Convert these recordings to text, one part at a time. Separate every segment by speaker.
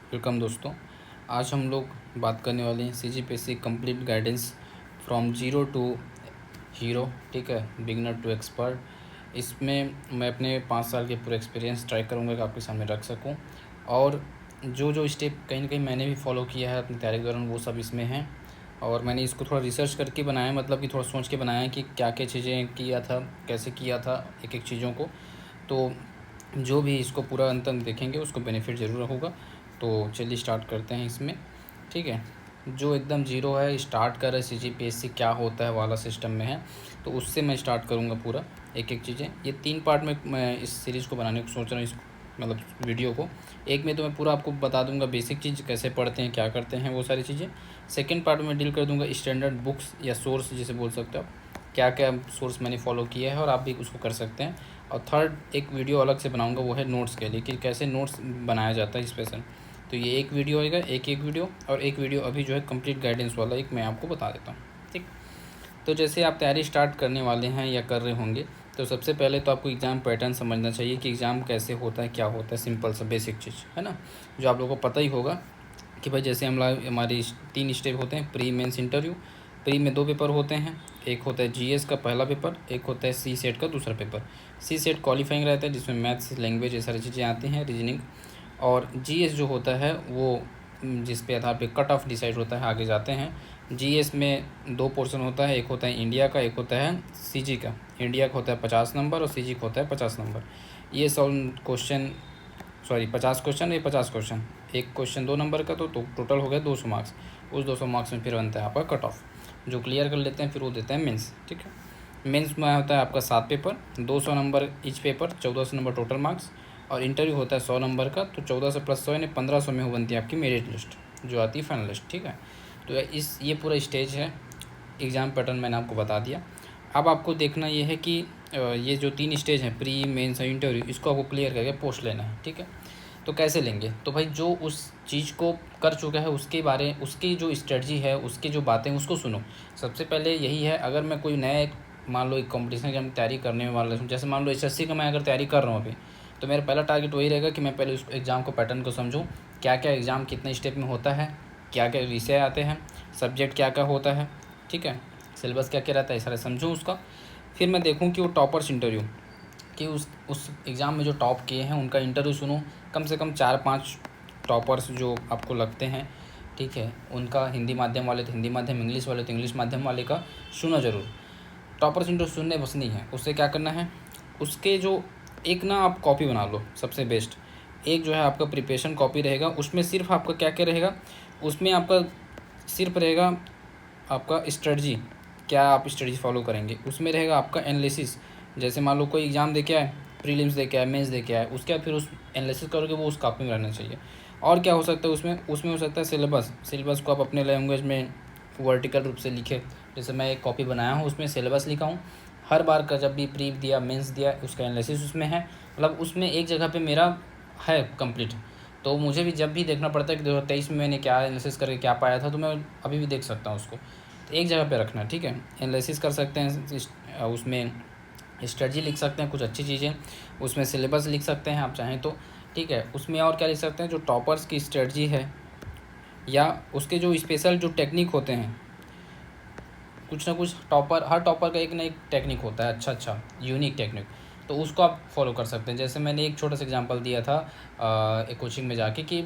Speaker 1: Welcome दोस्तों। आज हम लोग बात करने वाले हैं CGPSC complete guidance from zero to hero. ठीक है, बिगिनर टू एक्सपर्ट। इसमें मैं अपने 5 साल के पूरे एक्सपीरियंस ट्राई करूँगा कि आपके सामने रख सकूँ, और जो जो स्टेप कहीं ना कहीं मैंने भी फॉलो किया है अपनी तैयारी के दौरान वो सब इसमें हैं। और मैंने इसको थोड़ा रिसर्च करके बनाया, मतलब कि थोड़ा सोच के बनाया कि क्या क्या चीज़ें किया था, कैसे किया था एक एक चीज़ों को। तो जो भी इसको पूरा अंत तक देखेंगे उसको बेनिफिट ज़रूर होगा। तो चलिए स्टार्ट करते हैं इसमें। ठीक है, जो एकदम ज़ीरो है, स्टार्ट कर रहे CGPSC क्या होता है वाला सिस्टम में है, तो उससे मैं स्टार्ट करूँगा पूरा एक एक चीज़ें। ये 3 पार्ट में मैं इस सीरीज़ को बनाने को सोच रहा हूँ, इस मतलब वीडियो को। एक में तो मैं पूरा आपको बता दूंगा बेसिक चीज़ कैसे पढ़ते हैं, क्या करते हैं, वो सारी चीज़ें। सेकेंड पार्ट में डील कर दूंगा स्टैंडर्ड बुक्स या सोर्स जिसे बोल सकते हो आप, क्या क्या सोर्स मैंने फॉलो किया है और आप भी उसको कर सकते हैं। और थर्ड एक वीडियो अलग से बनाऊंगा, वो है नोट्स के लिए, कि कैसे नोट्स बनाया जाता है स्पेशल। तो ये एक वीडियो होएगा, एक वीडियो, और एक वीडियो अभी जो है कंप्लीट गाइडेंस वाला एक मैं आपको बता देता हूँ। ठीक, तो जैसे आप तैयारी स्टार्ट करने वाले हैं या कर रहे होंगे, तो सबसे पहले तो आपको एग्ज़ाम पैटर्न समझना चाहिए कि एग्ज़ाम कैसे होता है, क्या होता है। सिंपल सा बेसिक चीज़ है ना, जो आप लोगों को पता ही होगा कि भाई जैसे हमारी 3 स्टेप होते हैं। Pre mains interview. प्री में 2 पेपर होते हैं, एक होता है GS का पहला पेपर, एक होता है CSET का दूसरा पेपर। CSET क्वालिफाइंग रहता है, जिसमें मैथ्स, लैंग्वेज, ये सारी चीज़ें आती हैं, रीजनिंग। और GS जो होता है वो जिस पे आधार पे कट ऑफ डिसाइड होता है, आगे जाते हैं। GS में 2 पोर्शन होता है, एक होता है इंडिया का, एक होता है CG का। इंडिया का होता है 50 नंबर और CG का होता है 50 नंबर। ये सब क्वेश्चन, सॉरी 50 क्वेश्चन, ये 50 क्वेश्चन, एक क्वेश्चन 2 नंबर का, तो टोटल हो गया 200 मार्क्स। उस 200 मार्क्स में फिर बनता है आपका कट ऑफ, जो क्लियर कर लेते हैं फिर वो देते हैं मेंस। ठीक है, मेंस में होता है आपका 7 paper, 200 number each paper, 1400 number total marks. और इंटरव्यू होता है 100 नंबर का, तो 14 से प्लस 100 यानी 1500 में हो बनती है आपकी मेरिट लिस्ट, जो आती है फाइनलिस्ट। ठीक है, तो ये पूरा स्टेज है। एग्ज़ाम पैटर्न मैंने आपको बता दिया। अब आपको देखना ये है कि ये जो 3 स्टेज हैं, प्री मेंस और इंटरव्यू, इसको आपको क्लियर करके पोस्ट लेना है। ठीक है, तो कैसे लेंगे? तो भाई जो उस चीज़ को कर चुका है उसकी जो स्ट्रेटजी है, उसकी जो बातें, उसको सुनो। सबसे पहले यही है, अगर मैं कोई नए, मान लो एक कॉम्पिटिशन की हम तैयारी करने वाला हूँ, जैसे मान लो SSC का मैं अगर तैयारी कर रहा हूँ अभी, तो मेरा पहला टारगेट वही रहेगा कि मैं पहले उस एग्ज़ाम को, पैटर्न को समझूँ। क्या क्या एग्ज़ाम कितने स्टेप में होता है, क्या क्या विषय आते हैं, सब्जेक्ट क्या क्या होता है, ठीक है, सिलेबस क्या क्या रहता है, सारा समझूँ उसका। फिर मैं देखूँ कि वो टॉपर्स इंटरव्यू, कि उस एग्ज़ाम में जो टॉप किए हैं उनका इंटरव्यू सुनूँ। कम से कम 4-5 टॉपर्स जो आपको लगते हैं, ठीक है, उनका, हिंदी माध्यम वाले तो हिंदी माध्यम, इंग्लिश वाले तो इंग्लिश माध्यम वाले का सुना ज़रूर। टॉपर्स इंटरव्यू सुनने बस नहीं है, उससे क्या करना है, उसके जो एक ना आप कॉपी बना लो, सबसे बेस्ट। एक जो है आपका प्रिपरेशन कॉपी रहेगा, उसमें सिर्फ आपका क्या क्या रहेगा, उसमें आपका सिर्फ रहेगा आपका स्ट्रेटजी, क्या आप स्ट्रेटजी फॉलो करेंगे। उसमें रहेगा आपका एनालिसिस, जैसे मान लो कोई एग्ज़ाम दे के आए, प्रीलिम्स दे के आए, मेंस दे के आए, उसके बाद फिर उस एनालिसिस करोगे, वो उस कॉपी में रहना चाहिए। और क्या हो सकता है उसमें हो सकता है सिलेबस को आप अपने लैंग्वेज में वर्टिकल रूप से लिखे। जैसे मैं एक कॉपी बनाया हूँ, उसमें सिलेबस लिखा हूँ, हर बार का जब भी प्री दिया, मेंस दिया, उसका एनालिसिस उसमें है, मतलब उसमें एक जगह पे मेरा है कंप्लीट। तो मुझे भी जब भी देखना पड़ता है कि 2023 में मैंने क्या एनालिसिस करके क्या पाया था, तो मैं अभी भी देख सकता हूँ उसको। तो एक जगह पे रखना, ठीक है, एनालिसिस कर सकते हैं, उसमें स्ट्रेटजी लिख सकते हैं, कुछ अच्छी चीज़ें, उसमें सिलेबस लिख सकते हैं आप चाहें तो। ठीक है, उसमें और क्या लिख सकते हैं, जो टॉपर्स की स्ट्रेटजी है या उसके जो स्पेशल जो टेक्निक होते हैं, कुछ ना कुछ हर टॉपर का एक ना एक टेक्निक होता है, अच्छा यूनिक टेक्निक, तो उसको आप फॉलो कर सकते हैं। जैसे मैंने एक छोटा सा एग्जांपल दिया था एक कोचिंग में जाके कि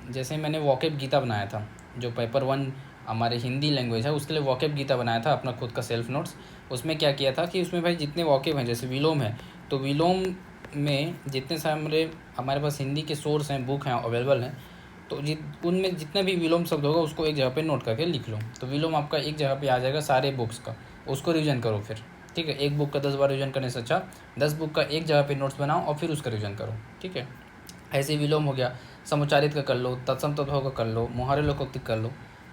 Speaker 1: जैसे मैंने वॉकेब गीता बनाया था, जो पेपर 1 हमारे हिंदी लैंग्वेज है उसके लिए वॉकेब गीता बनाया था, अपना खुद का सेल्फ नोट्स। उसमें क्या किया था कि उसमें भाई जितने वॉकेब हैं, जैसे विलोम है, तो विलोम में जितने सारे हमारे पास हिंदी के सोर्स हैं, बुक हैं, अवेलेबल हैं, तो उनमें जितना भी विलोम शब्द होगा उसको एक जगह पे नोट करके लिख लो, तो विलोम आपका एक जगह पे आ जाएगा सारे बुक्स का। उसको रिवीजन करो फिर। ठीक है, एक बुक का 10 बार रिवीजन करने से अच्छा 10 बुक का एक जगह पे नोट्स बनाओ और फिर उसका रिवीजन करो। ठीक है, ऐसे विलोम हो गया, समुच्चारित का कर लो, तत्सम तद्भव का कर लो, मुहावरे लोकोक्ति कर लो।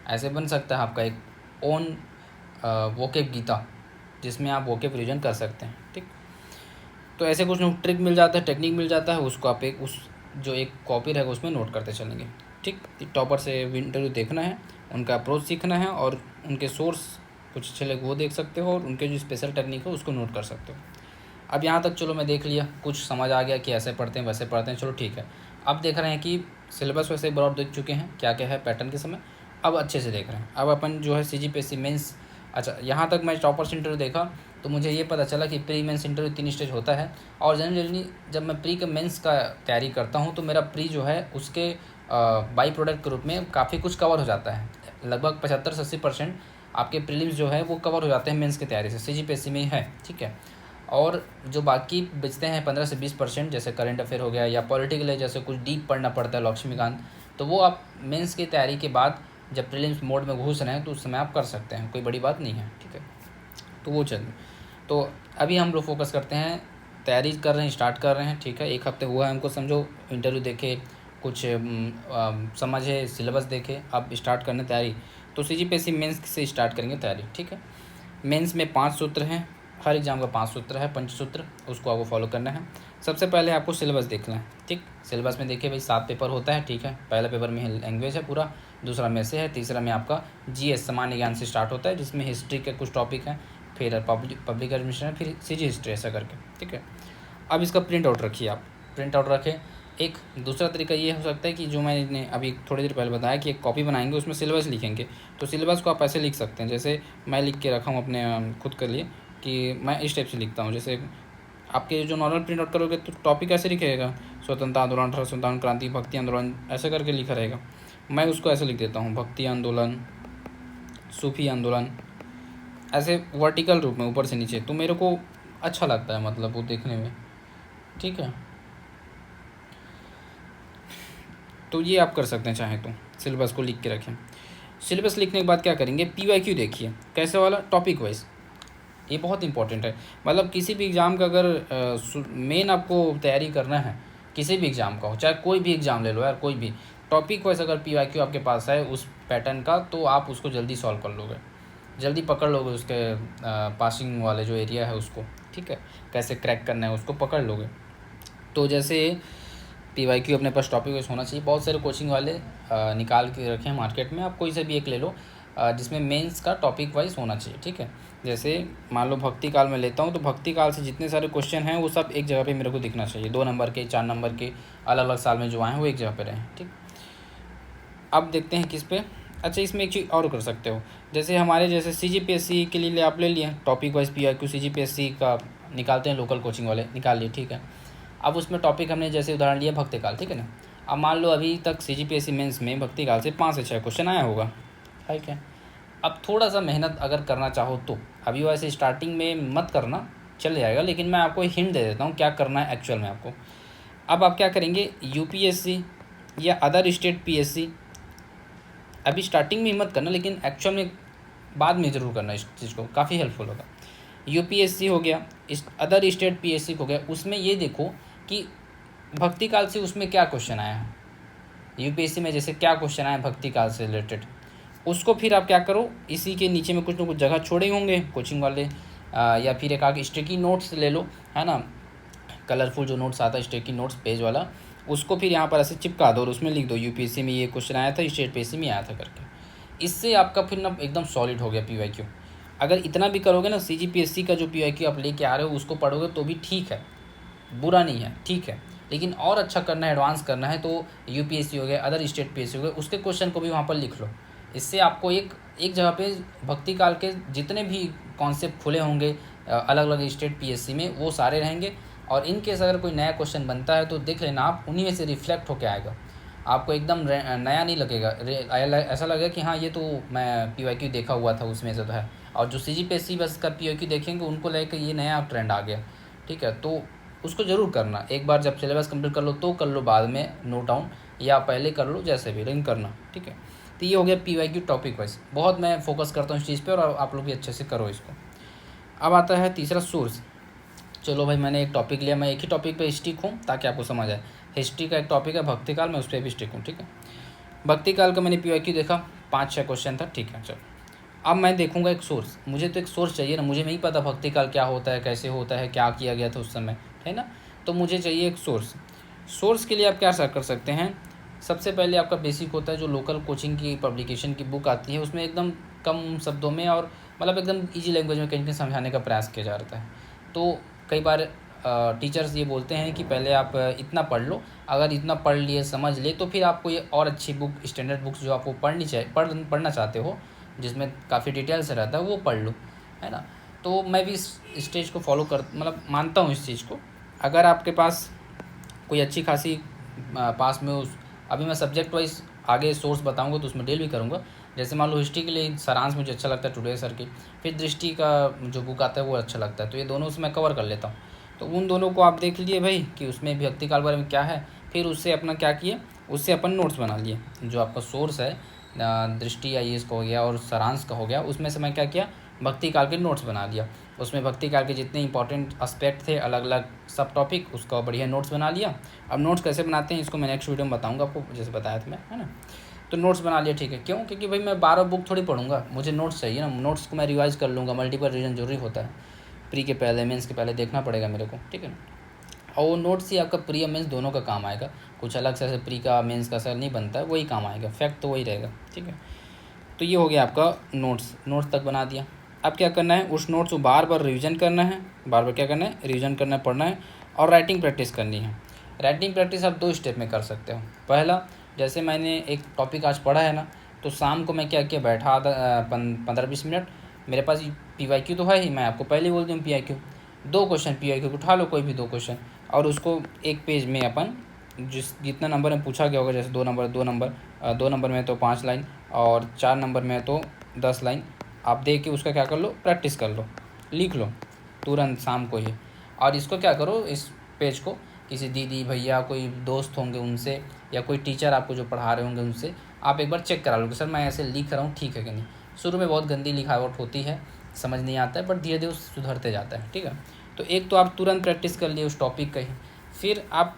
Speaker 1: ऐसे बन सकता है आपका एक ओन वोकेब गीता, जिसमें आप वोकेब रिवीजन कर सकते हैं। ठीक, तो ऐसे कुछ ट्रिक मिल जाता है, टेक्निक मिल जाता है, उसको आप एक उस जो एक कॉपी रहेगा उसमें नोट करते चलेंगे। ठीक, टॉपर से इंटरव्यू देखना है, उनका अप्रोच सीखना है, और उनके सोर्स कुछ अच्छे लगे वो देख सकते हो, और उनके जो स्पेशल टेक्निक है उसको नोट कर सकते हो। अब यहाँ तक चलो मैं देख लिया, कुछ समझ आ गया कि ऐसे पढ़ते हैं वैसे पढ़ते हैं, चलो ठीक है। अब देख रहे हैं कि सिलेबस वैसे बहुत देख चुके हैं क्या क्या है पैटर्न के समय, अब अच्छे से देख रहे हैं। अब अपन जो है CGPSC मेंस, अच्छा यहाँ तक मैं टॉपर्स इंटरव्यू देखा तो मुझे ये पता चला कि प्री मेंस इंटरव्यू 3 स्टेज होता है। और जनरली जब मैं प्री के मेंस का तैयारी करता हूँ तो मेरा प्री जो है उसके बाई प्रोडक्ट के रूप में काफ़ी कुछ कवर हो जाता है। लगभग 75 से 80% आपके प्रीलिम्स जो है वो कवर हो जाते हैं मेंस की तैयारी से, CGPSC में ही है, ठीक है। और जो बाकी बचते हैं 15 से 20%, जैसे करंट अफेयर हो गया या पॉलिटिकल है, जैसे कुछ डीप पढ़ना पड़ता है लक्ष्मीकांत, तो वो आप मेंस की तैयारी के बाद जब प्रीलिम्स मोड में घुस रहे हैं तो उस समय आप कर सकते हैं, कोई बड़ी बात नहीं है, ठीक है। तो वो चलिए, तो अभी हम लोग फोकस करते हैं, तैयारी कर रहे हैं, स्टार्ट कर रहे हैं, ठीक है। 1 हफ्ते हुआ है हमको, समझो इंटरव्यू देखे, कुछ समझे, सिलेबस देखे, अब स्टार्ट करने तैयारी। तो CGPSC मेंस से स्टार्ट करेंगे तैयारी, ठीक है। मेंस में 5 सूत्र हैं, हर एग्जाम का 5 सूत्र है, पंचसूत्र, उसको आपको फॉलो करना है। सबसे पहले आपको सिलेबस देखना है, ठीक। सिलेबस में देखिए भाई 7 पेपर होता है, ठीक है। पहला पेपर में लैंग्वेज है पूरा, दूसरा में से है, तीसरा में आपका GS सामान्य ज्ञान से स्टार्ट होता है, जिसमें हिस्ट्री के कुछ टॉपिक हैं, फिर पब्लिक एडमिनिस्ट्रेशन है, फिर CG हिस्ट्री, ऐसा करके, ठीक है। अब इसका प्रिंट आउट रखिए, आप प्रिंट आउट रखें। एक दूसरा तरीका ये हो सकता है कि जो मैंने अभी थोड़ी देर पहले बताया कि एक कॉपी बनाएंगे, उसमें सिलेबस लिखेंगे। तो सिलेबस को आप ऐसे लिख सकते हैं, जैसे मैं लिख के रखा हूँ अपने खुद के लिए कि मैं इस टाइप से लिखता हूँ। जैसे आपके जो नॉर्मल प्रिंट आउट करोगे तो टॉपिक ऐसे लिखेगा, स्वतंत्रता आंदोलन, 1857 क्रांति, भक्ति आंदोलन, ऐसे करके लिखा रहेगा। मैं उसको ऐसे लिख देता हूँ, भक्ति आंदोलन, सूफी आंदोलन, ऐसे वर्टिकल रूप में ऊपर से नीचे, तो मेरे को अच्छा लगता है, मतलब वो देखने में, ठीक है। तो ये आप कर सकते हैं चाहें तो, सिलेबस को लिख के रखें। सिलेबस लिखने के बाद क्या करेंगे, PYQ देखिए कैसे वाला, टॉपिक वाइज, ये बहुत इंपॉर्टेंट है। मतलब किसी भी एग्ज़ाम का अगर मेन आपको तैयारी करना है, किसी भी एग्ज़ाम का हो, चाहे कोई भी एग्ज़ाम ले लो यार, कोई भी टॉपिक वाइज अगर PYQ आपके पास है उस पैटर्न का, तो आप उसको जल्दी सॉल्व कर लोगे, जल्दी पकड़ लोगे उसके पासिंग वाले जो एरिया है उसको, ठीक है। कैसे क्रैक करना है उसको पकड़ लोगे। तो जैसे PYQ अपने पास टॉपिक वाइज होना चाहिए। बहुत सारे कोचिंग वाले निकाल के रखे हैं मार्केट में, आप कोई से भी एक ले लो जिसमें मेंस का टॉपिक वाइज होना चाहिए, ठीक है। जैसे मान लो भक्ति काल में लेता हूँ, तो भक्ति काल से जितने सारे क्वेश्चन हैं वो सब एक जगह पे मेरे को दिखना चाहिए, 2 नंबर के, 4 नंबर के, अलग अलग साल में जो आए हैं वो एक जगह पे रहें, ठीक। अब देखते हैं किस पे, अच्छा इसमें एक चीज़ और कर सकते हो, जैसे हमारे जैसे CGPSC के लिए आप ले लिए टॉपिक वाइज PYQ, CGPSC का निकालते हैं लोकल कोचिंग वाले, निकाल लिए, ठीक है। अब उसमें टॉपिक हमने जैसे उदाहरण लिया भक्ति काल, ठीक है ना। अब मान लो अभी तक CGPSC मेंस में भक्ति काल से 5 से 6 क्वेश्चन आया होगा, है क्या। अब थोड़ा सा मेहनत अगर करना चाहो तो, अभी वैसे स्टार्टिंग में मत करना, चल जाएगा, लेकिन मैं आपको हिंट दे देता हूँ क्या करना है एक्चुअल में आपको। अब आप क्या करेंगे, UPSC या अदर स्टेट PSC, अभी स्टार्टिंग में मत करना, लेकिन एक्चुअल में बाद में ज़रूर करना, इस चीज़ को काफ़ी हेल्पफुल होगा। UPSC हो गया, इस अदर स्टेट PSC हो गया, उसमें ये देखो कि भक्ति काल से उसमें क्या क्वेश्चन आया है, UPSC में जैसे क्या क्वेश्चन आया भक्ति काल से रिलेटेड, उसको फिर आप क्या करो, इसी के नीचे में कुछ ना कुछ जगह छोड़े होंगे कोचिंग वाले, या फिर एक आगे स्टिकी नोट्स ले लो, है ना, कलरफुल जो नोट्स आता है स्टिकी नोट्स पेज वाला, उसको फिर यहाँ पर ऐसे चिपका दो और उसमें लिख दो UPSC में ये क्वेश्चन आया था, स्टेट PSC में आया था करके। इससे आपका फिर ना एकदम सॉलिड हो गया PYQ। अगर इतना भी करोगे ना, CGPSC का जो PYQ आप लेके आ रहे हो उसको पढ़ोगे तो भी ठीक है, बुरा नहीं है, ठीक है। लेकिन और अच्छा करना है, एडवांस करना है, तो UPSC हो गया, अदर स्टेट PSC हो गए, उसके क्वेश्चन को भी वहाँ पर लिख लो। इससे आपको एक जगह पे भक्ति काल के जितने भी कॉन्सेप्ट खुले होंगे अलग अलग स्टेट PSC में, वो सारे रहेंगे। और इन केस अगर कोई नया क्वेश्चन बनता है तो देख लेना आप, उन्हीं में से रिफ्लेक्ट होकर आएगा, आपको एकदम नया नहीं लगेगा, ऐसा लगेगा कि हाँ ये तो मैं PYQ देखा हुआ था उसमें से तो है। और जो CGPSC बस का PYQ देखेंगे उनको लेकर ये नया ट्रेंड आ गया, ठीक है। तो उसको ज़रूर करना, एक बार जब सिलेबस कंप्लीट कर लो तो कर लो, बाद में नोट डाउन या पहले कर लो, जैसे भी, लेकिन करना, ठीक है। तो ये हो गया PYQ टॉपिक वाइज, बहुत मैं फोकस करता हूँ इस चीज़ पे, और आप लोग भी अच्छे से करो इसको। अब आता है तीसरा सोर्स। चलो भाई मैंने एक टॉपिक लिया, मैं एक ही टॉपिक पे स्टिक हूँ ताकि आपको समझ आए। हिस्ट्री का एक टॉपिक है भक्ति काल, मैं उस पर भी स्टिक हूँ, ठीक है। भक्ति काल का मैंने PYQ देखा, 5-6 क्वेश्चन था, ठीक है। चलो अब मैं देखूंगा एक सोर्स, मुझे तो एक सोर्स चाहिए ना, मुझे नहीं पता भक्ति काल क्या होता है, कैसे होता है, क्या किया गया था उस समय, है ना। तो मुझे चाहिए एक सोर्स। सोर्स के लिए आप क्या कर सकते हैं, सबसे पहले आपका बेसिक होता है जो लोकल कोचिंग की पब्लिकेशन की बुक आती है, उसमें एकदम कम शब्दों में और मतलब एकदम ईजी लैंग्वेज में कहीं कहीं समझाने का प्रयास किया जाता है। तो कई बार टीचर्स ये बोलते हैं कि पहले आप इतना पढ़ लो, अगर इतना पढ़ लिए समझ ले तो फिर आपको ये और अच्छी बुक, स्टैंडर्ड बुक्स जो आपको पढ़ना चाहते हो, जिसमें काफ़ी डिटेल से रहता है, वो पढ़ लो, है ना। तो मैं भी इस स्टेज को फॉलो कर मतलब मानता हूँ इस चीज़ को। अगर आपके पास कोई अच्छी खासी पास में उस अभी मैं सब्जेक्ट वाइज आगे सोर्स बताऊंगा तो उसमें डील भी करूंगा। जैसे मान लो हिस्ट्री के लिए सारांश मुझे अच्छा लगता है टुडे सर की, फिर दृष्टि का जो बुक आता है वो अच्छा लगता है, तो ये दोनों से मैं कवर कर लेता हूँ। तो उन दोनों को आप देख लिए भाई कि उसमें विभक्ति काल बारे में क्या है, फिर उससे अपना क्या किए, उससे अपन नोट्स बना लिए। जो आपका सोर्स है दृष्टि IAS का हो गया और सारांश का हो गया, उसमें से मैं क्या किया, भक्ति काल के नोट्स बना लिया। उसमें भक्ति काल के जितने इंपॉर्टेंट एस्पेक्ट थे, अलग अलग सब टॉपिक, उसका बढ़िया नोट्स बना लिया। अब नोट्स कैसे बनाते हैं इसको मैं नेक्स्ट वीडियो में बताऊंगा आपको, जैसे बताया था मैं, है ना। तो नोट्स बना लिया, ठीक है। क्यों? क्योंकि भाई मैं 12 बुक थोड़ी पढ़ूंगा, मुझे नोट्स चाहिए ना। नोट्स को मैं रिवाइज कर लूँगा, मल्टीपल रिवीजन जरूरी होता है, प्री के पहले मेंस के पहले देखना पड़ेगा मेरे को, ठीक है। और वो नोट्स ही आपका प्री और मेंस दोनों का काम आएगा, कुछ अलग से ऐसे प्री का मेंस का असर नहीं बनता है, वही काम आएगा, फैक्ट तो वही रहेगा, ठीक है। तो ये हो गया आपका नोट्स तक बना दिया। अब क्या करना है, उस नोट्स को बार बार रिवीजन करना है, बार बार क्या करना है, रिवीजन करना है, पढ़ना है, और राइटिंग प्रैक्टिस करनी है। राइटिंग प्रैक्टिस आप 2 स्टेप में कर सकते हो। पहला, जैसे मैंने एक टॉपिक आज पढ़ा है ना, तो शाम को मैं क्या किया, बैठा 15-20 मिनट, मेरे पास PYQ तो है ही, मैं आपको पहले ही बोल दूँ PYQ, 2 क्वेश्चन PYQ उठा लो, कोई भी 2 क्वेश्चन, और उसको एक पेज में अपन जितना नंबर में पूछा गया होगा, जैसे 2 नंबर में तो 5 लाइन, और 4 नंबर में तो 10 लाइन, आप देख के उसका क्या कर लो, प्रैक्टिस कर लो, लिख लो तुरंत शाम को ही। और इसको क्या करो, इस पेज को किसी दीदी भैया कोई दोस्त होंगे उनसे, या कोई टीचर आपको जो पढ़ा रहे होंगे उनसे आप एक बार चेक करा लो कि सर मैं ऐसे लिख रहा हूँ ठीक है कि नहीं। शुरू में बहुत गंदी लिखावट होती है, समझ नहीं आता है, बट धीरे धीरे सुधरते जाता है, ठीक है। तो एक तो आप तुरंत प्रैक्टिस कर लिए उस टॉपिक का ही, फिर आप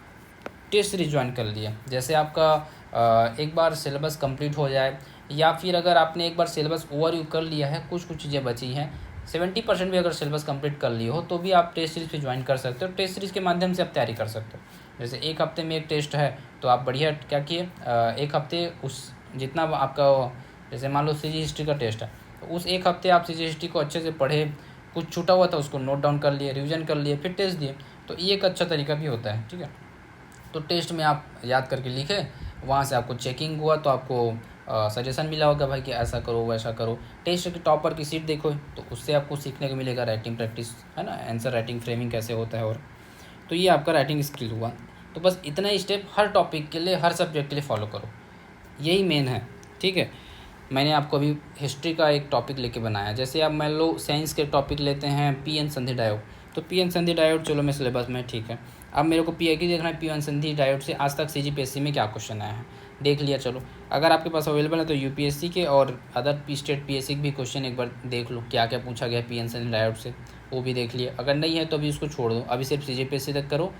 Speaker 1: टेस्ट सीरीज ज्वाइन कर लिया। जैसे आपका एक बार सिलेबस कंप्लीट हो जाए, या फिर अगर आपने एक बार सिलेबस ओवरव्यू कर लिया है, कुछ चीज़ें बची हैं, 70% भी अगर सिलेबस कंप्लीट कर लिए हो, तो भी आप टेस्ट सीरीज पे ज्वाइन कर सकते हो। टेस्ट सीरीज के माध्यम से आप तैयारी कर सकते हो। जैसे एक हफ्ते में एक टेस्ट है, तो आप बढ़िया क्या किए, एक हफ्ते उस जितना आपका, जैसे मान लो CG हिस्ट्री का टेस्ट है, तो उस एक हफ्ते आप CG हिस्ट्री को अच्छे से पढ़े, कुछ छूटा हुआ था उसको नोट डाउन कर लिए, रिविजन कर लिए, फिर टेस्ट दिए। तो ये एक अच्छा तरीका भी होता है, ठीक है। तो टेस्ट में आप याद करके लिखे, वहाँ से आपको चेकिंग हुआ तो आपको सजेशन मिला होगा भाई कि ऐसा करो वैसा करो। टेस्ट की टॉपर की सीट देखो, तो उससे आपको सीखने को मिलेगा राइटिंग प्रैक्टिस, है ना, आंसर राइटिंग, फ्रेमिंग कैसे होता है। और तो ये आपका राइटिंग स्किल हुआ। तो बस इतना ही स्टेप हर टॉपिक के लिए, हर सब्जेक्ट के लिए फॉलो करो, यही मेन है, ठीक है। मैंने आपको अभी हिस्ट्री का एक टॉपिक लेके बनाया। जैसे आप मान लो साइंस के टॉपिक लेते हैं PN संधि डायोड, तो PN संधि डायोड चलो मैं सिलेबस में, ठीक है। अब मेरे को PIQ देखना है, PN संधि डायोड से आज तक CGPSC में क्या क्वेश्चन आया है, देख लिया। चलो अगर आपके पास अवेलेबल है तो UPSC के और अदर स्टेट PSC के भी क्वेश्चन एक बार देख लो, क्या क्या पूछा गया PN संधि डायोड से, वो भी देख लिया। अगर नहीं है तो अभी उसको छोड़ दो, अभी सिर्फ CGPSC तक करो।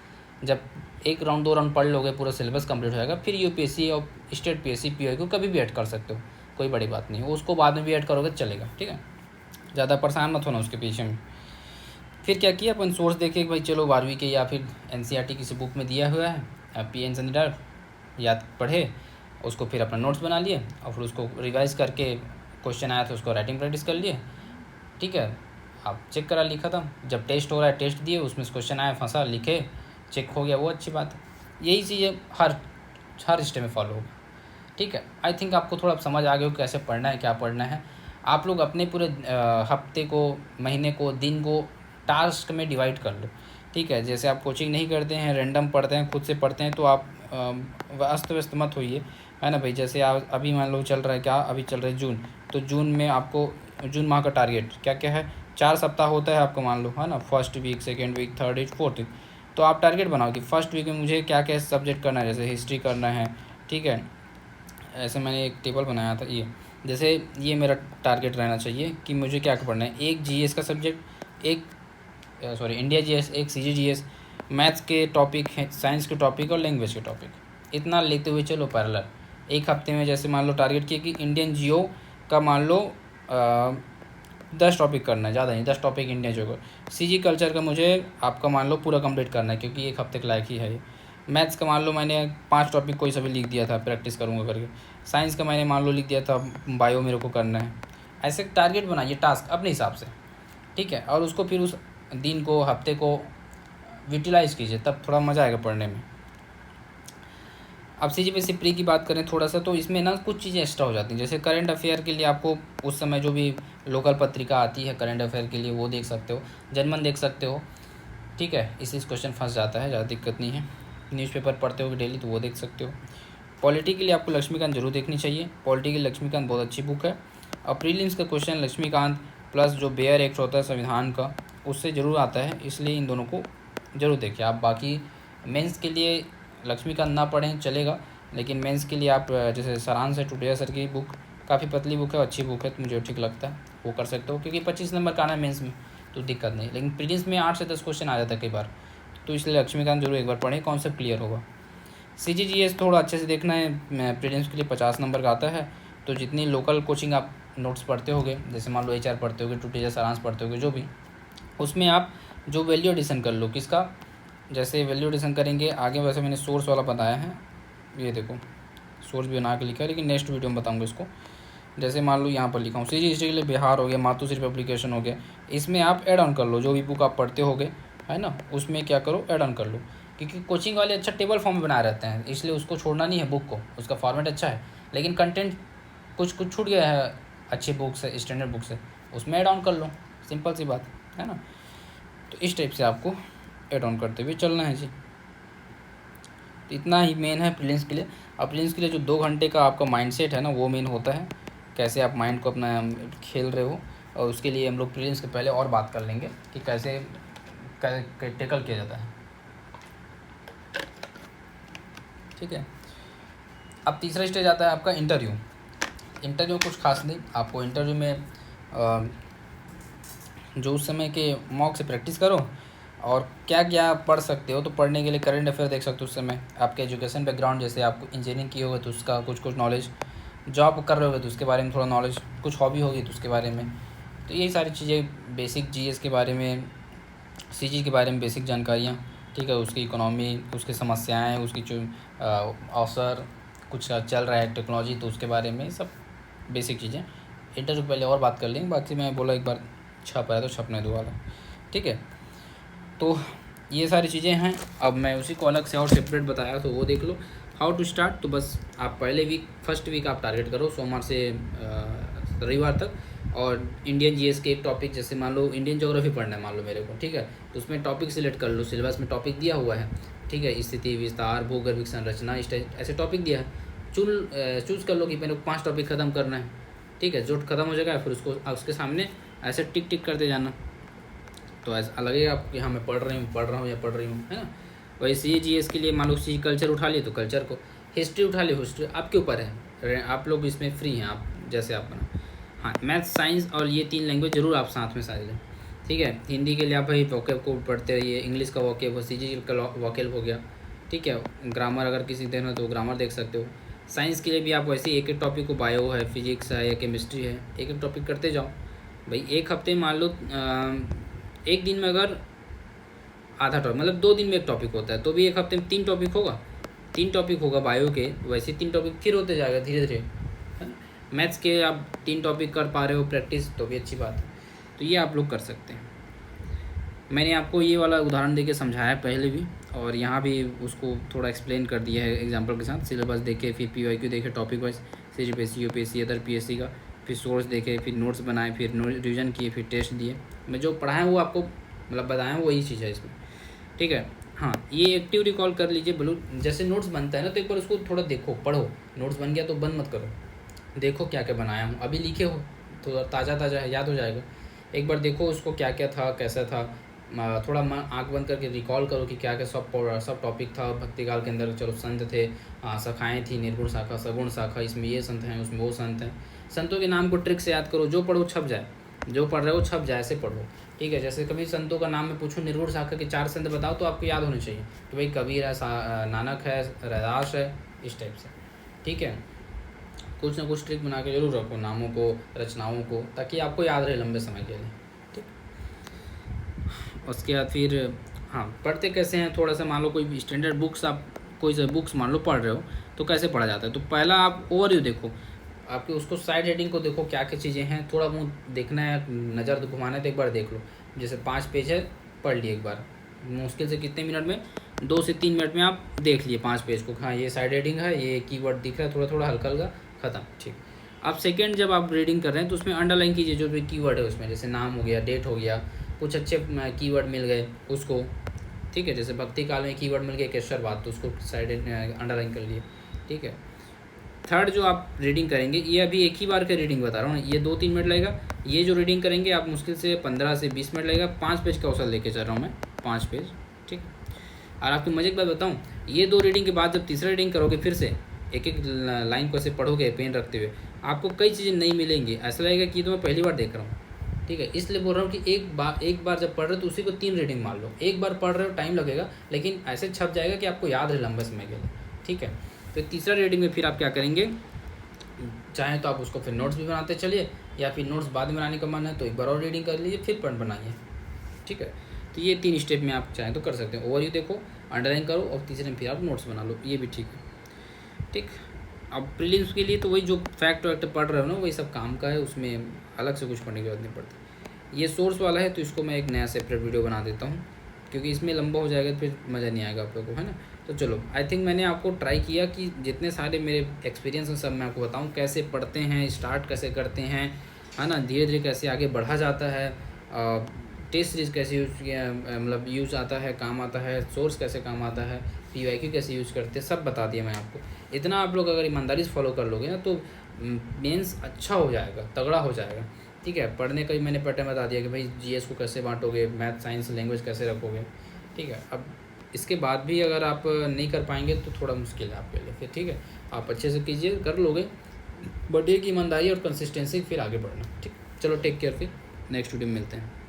Speaker 1: जब 1 राउंड 2 राउंड पढ़ लोगे, पूरा सिलेबस कंप्लीट हो जाएगा, फिर UPSC और स्टेट PSC PIQ कभी भी ऐड कर सकते हो, कोई बड़ी बात नहीं, उसको बाद में भी ऐड करोगे चलेगा, ठीक है। ज़्यादा परेशान मत होना उसके पीछे में। फिर क्या किया अपन, सोर्स देखे भाई, चलो 12वीं के या फिर NCERT किसी बुक में दिया हुआ है PN संधि डायोड, याद पढ़े उसको, फिर अपना नोट्स बना लिए, और फिर उसको रिवाइज करके क्वेश्चन आया तो उसको राइटिंग प्रैक्टिस कर लिए, ठीक है। आप चेक करा, लिखा था, जब टेस्ट हो रहा है टेस्ट दिए, उसमें क्वेश्चन आया, फंसा, लिखे, चेक हो गया, वो अच्छी बात है। यही चीज़ें हर स्टेप में फॉलो होगा, ठीक है। आई थिंक आपको थोड़ा समझ आ गया हो कैसे पढ़ना है, क्या पढ़ना है। आप लोग अपने पूरे हफ्ते को, महीने को, दिन को टास्क में डिवाइड कर लो, ठीक है। जैसे आप कोचिंग नहीं करते हैं, रैंडम पढ़ते हैं, खुद से पढ़ते हैं, तो आप अस्त व्यस्त मत होइए, है ना भाई। जैसे आप अभी मान लो चल रहा है क्या, अभी चल रहा है जून, तो जून में आपको जून माह का टारगेट क्या क्या है, 4 सप्ताह होता है आपको, मान लो, है ना, first week, second week, third week, fourth week. तो आप टारगेट बनाओ कि फर्स्ट वीक में मुझे क्या क्या सब्जेक्ट करना है, जैसे हिस्ट्री करना है, ठीक है। ऐसे मैंने एक टेबल बनाया था, ये जैसे ये मेरा टारगेट रहना चाहिए कि मुझे क्या पढ़ना है, एक GS का सब्जेक्ट, एक इंडिया GS, एक CG GS, मैथ्स के टॉपिक हैं, साइंस के टॉपिक और लैंग्वेज के टॉपिक, इतना लेते हुए चलो पैरेलल। एक हफ्ते में जैसे मान लो टारगेट किया कि इंडियन जियो का मान लो 10 टॉपिक करना है, ज़्यादा नहीं, 10 टॉपिक इंडियन जियो का। CG कल्चर का मुझे आपका मान लो पूरा कंप्लीट करना है, क्योंकि एक हफ्ते के लायक ही है ये। मैथ्स का मान लो मैंने 5 टॉपिक कोई सा भी लिख दिया था, प्रैक्टिस करूँगा करके। साइंस का मैंने मान लो लिख दिया था, बायो मेरे को करना है। ऐसे टारगेट बनाइए, टास्क अपने हिसाब से, ठीक है। और उसको फिर उस दिन को, हफ्ते को यूटिलाइज़ कीजिए, तब थोड़ा मज़ा आएगा पढ़ने में। अब CGPSC प्री की बात करें थोड़ा सा, तो इसमें ना कुछ चीज़ें एक्स्ट्रा हो जाती हैं। जैसे करंट अफेयर के लिए आपको उस समय जो भी लोकल पत्रिका आती है करंट अफेयर के लिए वो देख सकते हो, जनमन देख सकते हो, ठीक है। इसी क्वेश्चन फंस जाता है, ज़्यादा दिक्कत नहीं है। न्यूज़पेपर पढ़ते हो डेली तो वो देख सकते हो। पॉलिटी के लिए आपको लक्ष्मीकांत जरूर देखनी चाहिए, पॉलिटी की लक्ष्मीकांत बहुत अच्छी बुक है। और प्रीलिम्स का क्वेश्चन लक्ष्मीकांत प्लस जो बेयर एक्ट होता है संविधान का, उससे ज़रूर आता है, इसलिए इन दोनों को ज़रूर देखिए आप। बाकी मेंस के लिए लक्ष्मीकांत ना पढ़ें चलेगा, लेकिन मेंस के लिए आप जैसे सारांश है टुडेजा सर की बुक, काफ़ी पतली बुक है, अच्छी बुक है, तो मुझे ठीक लगता है, वो कर सकते हो, क्योंकि 25 नंबर का आना है मेंस में तो दिक्कत नहीं। लेकिन प्रीलिम्स में 8 से 10 क्वेश्चन आ जाता है कई बार, तो इसलिए लक्ष्मीकांत जरूर एक बार पढ़ें, कॉन्सेप्ट क्लियर होगा। CGGS थोड़ा अच्छे से देखना है, प्रीलिम्स के लिए 50 नंबर का आता है, तो जितनी लोकल कोचिंग आप नोट्स पढ़ते होगे, जैसे मान लो HR पढ़ते होगे, टुडेजा सारांश पढ़ते होगे, जो भी, उसमें आप जो वैल्यू एडिशन कर लो किसका, जैसे वैल्यू एडिशन करेंगे आगे, वैसे मैंने सोर्स वाला बताया है, ये देखो सोर्स भी बना के लिखा है, लेकिन नेक्स्ट वीडियो में बताऊंगा इसको। जैसे मान लो यहाँ पर लिखा हूँ CG हिस्ट्री के लिए बिहार हो गया, मातुश्री पब्लिकेशन हो गया, इसमें आप ऐड ऑन कर लो जो भी बुक आप पढ़ते होगे, है ना, उसमें क्या करो ऐड ऑन कर लो, क्योंकि कोचिंग वाले अच्छा टेबल फॉर्म में बनाए रहते हैं, इसलिए उसको छोड़ना नहीं है बुक को, उसका फॉर्मेट अच्छा है, लेकिन कंटेंट कुछ कुछ छूट गया है अच्छी बुक से, स्टैंडर्ड बुक से, उसमें ऐड ऑन कर लो, सिंपल सी बात है ना। तो इस टाइप से आपको ऐड ऑन करते हुए चलना है जी। तो इतना ही मेन है प्रीलिम्स के लिए। अब प्रीलिम्स के लिए जो 2 घंटे का आपका माइंडसेट है ना, वो मेन होता है, कैसे आप माइंड को अपना खेल रहे हो, और उसके लिए हम लोग प्रीलिम्स के पहले और बात कर लेंगे कि कैसे टैकल किया जाता है, ठीक है। अब तीसरा स्टेज आता है आपका इंटरव्यू। इंटरव्यू कुछ खास नहीं, आपको इंटरव्यू में जो उस समय के मॉक से प्रैक्टिस करो, और क्या क्या पढ़ सकते हो, तो पढ़ने के लिए करंट अफेयर देख सकते हो उस समय, आपके एजुकेशन बैकग्राउंड, जैसे आपको इंजीनियरिंग की होगी तो उसका कुछ नॉलेज, जॉब कर रहे होगे तो उसके बारे में थोड़ा नॉलेज, कुछ हॉबी होगी तो उसके बारे में, तो यही सारी चीज़ें, बेसिक GS के बारे में, CG के बारे में बेसिक जानकारियाँ, ठीक है, उसकी इकोनॉमी, उसकी समस्याएँ, उसकी जो अवसर कुछ चल रहा है टेक्नोलॉजी, तो उसके बारे में सब बेसिक चीज़ें इंटरव्यू पहले और बात कर लेंगे। बाकी मैं बोला एक बार छप आया तो छपने दो वाला, ठीक है। तो ये सारी चीज़ें हैं। अब मैं उसी को अलग से और सेपरेट बताया, तो वो देख लो हाउ टू स्टार्ट। तो बस आप पहले वीक, फर्स्ट वीक आप टारगेट करो सोमवार से रविवार तक, और इंडियन GS के एक टॉपिक, जैसे मान लो इंडियन ज्योग्राफी पढ़ना है मान लो मेरे को, ठीक है, तो उसमें टॉपिक सिलेक्ट कर लो, सिलेबस में टॉपिक दिया हुआ है, ठीक है, स्थिति विस्तार, भूगर्भिक संरचना, इस टाइप ऐसे टॉपिक दिया है, चूज़ कर लो कि मेरे को 5 टॉपिक ख़त्म करना है, ठीक है। जो ख़त्म हो जाएगा फिर उसको उसके सामने ऐसे टिक टिक करते जाना, तो ऐसा लगेगा आप कि हाँ मैं पढ़ रही हूँ या पढ़ रही हूँ, है ना। वैसे ये GS के लिए मान लो किसी कल्चर उठा लिए तो कल्चर को, हिस्ट्री उठा लिए हिस्ट्री, आपके ऊपर है, आप लोग इसमें फ्री हैं, आप जैसे आप बना। हाँ, मैथ, साइंस और ये 3 लैंग्वेज जरूर आप साथ में साझ लें, ठीक है। हिंदी के लिए आप भाई वोकेब को पढ़ते रहिए, इंग्लिश का वोकेब, CG का वोकेब हो गया, ठीक है। ग्रामर अगर किसी देना तो ग्रामर देख सकते हो। साइंस के लिए भी आप वैसे एक एक टॉपिक को, बायो है, फिजिक्स है या केमिस्ट्री है, एक एक टॉपिक करते जाओ भाई। एक हफ्ते मान लो एक दिन में अगर आधा टॉपिक, मतलब 2 दिन में एक टॉपिक होता है, तो भी एक हफ्ते में 3 टॉपिक होगा, 3 टॉपिक होगा बायो के, वैसे 3 टॉपिक फिर होते जाएगा धीरे धीरे, है ना। मैथ्स के आप 3 टॉपिक कर पा रहे हो प्रैक्टिस, तो भी अच्छी बात है, तो ये आप लोग कर सकते हैं। मैंने आपको ये वाला उदाहरण देके समझाया पहले भी, और यहाँ भी उसको थोड़ा एक्सप्लेन कर दिया है एग्जांपल के साथ, सिलेबस देखे, फिर PYQ देखे topic wise, CGPSC, UPSC, other PSC का, फिर सोर्स देखे, फिर नोट्स बनाए, फिर रिविजन किए, फिर टेस्ट दिए। मैं जो पढ़ाया वो आपको मतलब बताया वही चीज़ है इसमें, ठीक है। हाँ, ये एक्टिव रिकॉल कर लीजिए, बोलो जैसे नोट्स बनता है ना, तो एक बार उसको थोड़ा देखो, पढ़ो, नोट्स बन गया तो बंद मत करो, देखो क्या क्या बनाया हूँ, अभी लिखे हो तो ताज़ा ताज़ा है, याद हो जाएगा, एक बार देखो उसको क्या क्या था, कैसा था, थोड़ा आँख बंद करके रिकॉल करो कि क्या क्या सब टॉपिक था भक्तिकाल के अंदर। चलो संत थे, शाखाएँ थी, निर्गुण शाखा, सगुण शाखा, इसमें ये संत हैं, उसमें वो संत हैं, संतों के नाम को ट्रिक से याद करो, जो पढ़ो छप जाए, जो पढ़ रहे हो छप जाए, ऐसे पढ़ो, ठीक है। जैसे कभी संतों का नाम मैं पूछूं, निर्गुण शाखा के 4 संत बताओ, तो आपको याद होने चाहिए कि भाई कबीर है, नानक है, रैदास है, इस टाइप से, ठीक है। कुछ ना कुछ ट्रिक बना के जरूर रखो नामों को, रचनाओं को, ताकि आपको याद रहे लंबे समय के लिए, ठीक। उसके बाद फिर हाँ, पढ़ते कैसे हैं, थोड़ा सा मान लो कोई स्टैंडर्ड बुक्स, आप कोई से बुक्स मान लो पढ़ रहे हो, तो कैसे पढ़ा जाता है। तो पहला आप ओवरव्यू देखो, आपके उसको साइड हेडिंग को देखो क्या क्या चीज़ें हैं, थोड़ा मुँह देखना है, नज़र घुमाना है तो एक बार देख लो, जैसे 5 पेज है पढ़ लिए एक बार, मुश्किल से कितने मिनट में, 2 से 3 मिनट में आप देख लिए 5 पेज को। हाँ, ये साइड हेडिंग है, ये कीवर्ड दिख रहा है थोड़ा थोड़ा हल्का हल्का, ख़त्म, ठीक। अब सेकंड जब आप रीडिंग कर रहे हैं तो उसमें अंडरलाइन कीजिए जो भी कीवर्ड है उसमें, जैसे नाम हो गया, डेट हो गया, कुछ अच्छे कीवर्ड मिल गए उसको, ठीक है। जैसे भक्ति काल में कीवर्ड मिल गया केशर बात, तो उसको साइड अंडरलाइन कर लिए, ठीक है। थर्ड जो आप रीडिंग करेंगे, ये अभी एक ही बार का रीडिंग बता रहा हूँ, ये 2-3 मिनट लगेगा। ये जो रीडिंग करेंगे आप मुश्किल से 15 से 20 मिनट लगेगा। 5 पेज का अवसर लेके चल रहा हूँ मैं, 5 पेज, ठीक। और आपको मजे की बात बताऊँ, ये 2 रीडिंग के बाद जब तीसरा रीडिंग करोगे फिर से एक एक लाइन को ऐसे पढ़ोगे पेन रखते हुए, आपको कई चीज़ें नहीं मिलेंगी, ऐसा लगेगा कि तो मैं पहली बार देख रहा हूँ, ठीक है। इसलिए बोल रहा हूँ कि एक बार जब पढ़ रहे हो तो उसी को 3 रीडिंग मान लो। एक बार पढ़ रहे हो टाइम लगेगा, लेकिन ऐसे छप जाएगा कि आपको याद रहे लंबे समय के लिए, ठीक है। तो तीसरा रीडिंग में फिर आप क्या करेंगे, चाहें तो आप उसको फिर नोट्स भी बनाते चलिए, या फिर नोट्स बाद में बनाने का मन है तो एक बार और रीडिंग कर लीजिए फिर पढ़ बनाइए, ठीक है। तो ये 3 स्टेप में आप चाहें तो कर सकते हो। ओवरव्यू देखो, अंडरलाइन करो, और तीसरे में फिर आप नोट्स बना लो, ये भी ठीक है, ठीक। अब प्रीलिम्स के लिए तो वही जो फैक्ट वैक्ट पढ़ रहे हो ना, वही सब काम का है, उसमें अलग से कुछ पढ़ने की जरूरत नहीं पड़ती। ये सोर्स वाला है तो इसको मैं एक नया सेपरेट वीडियो बना देता हूँ, क्योंकि इसमें लंबा हो जाएगा तो फिर मज़ा नहीं आएगा आप लोगों को, है ना। तो चलो, आई थिंक मैंने आपको ट्राई किया कि जितने सारे मेरे एक्सपीरियंस हैं सब मैं आपको बताऊँ, कैसे पढ़ते हैं, स्टार्ट कैसे करते हैं, है ना, धीरे धीरे कैसे आगे बढ़ा जाता है, टेस्ट सीरीज कैसे यूज़ किया, मतलब यूज़ आता है, काम आता है, सोर्स कैसे काम आता है, PYQ कैसे यूज़ करते हैं, सब बता दिया मैं आपको। इतना आप लोग अगर ईमानदारी से फॉलो कर लोगे ना तो मेंस अच्छा हो जाएगा, तगड़ा हो जाएगा, ठीक है। पढ़ने का भी मैंने पैटर्न बता दिया कि भाई GS को कैसे बांटोगे, मैथ साइंस लैंग्वेज कैसे रखोगे, ठीक है। अब इसके बाद भी अगर आप नहीं कर पाएंगे तो थोड़ा मुश्किल है आपके लिए फिर, ठीक है। आप अच्छे से कीजिए, कर लोगे, बट एक ईमानदारी और कंसिस्टेंसी फिर आगे बढ़ना, ठीक। चलो, टेक केयर, फिर नेक्स्ट वीडियो में मिलते हैं।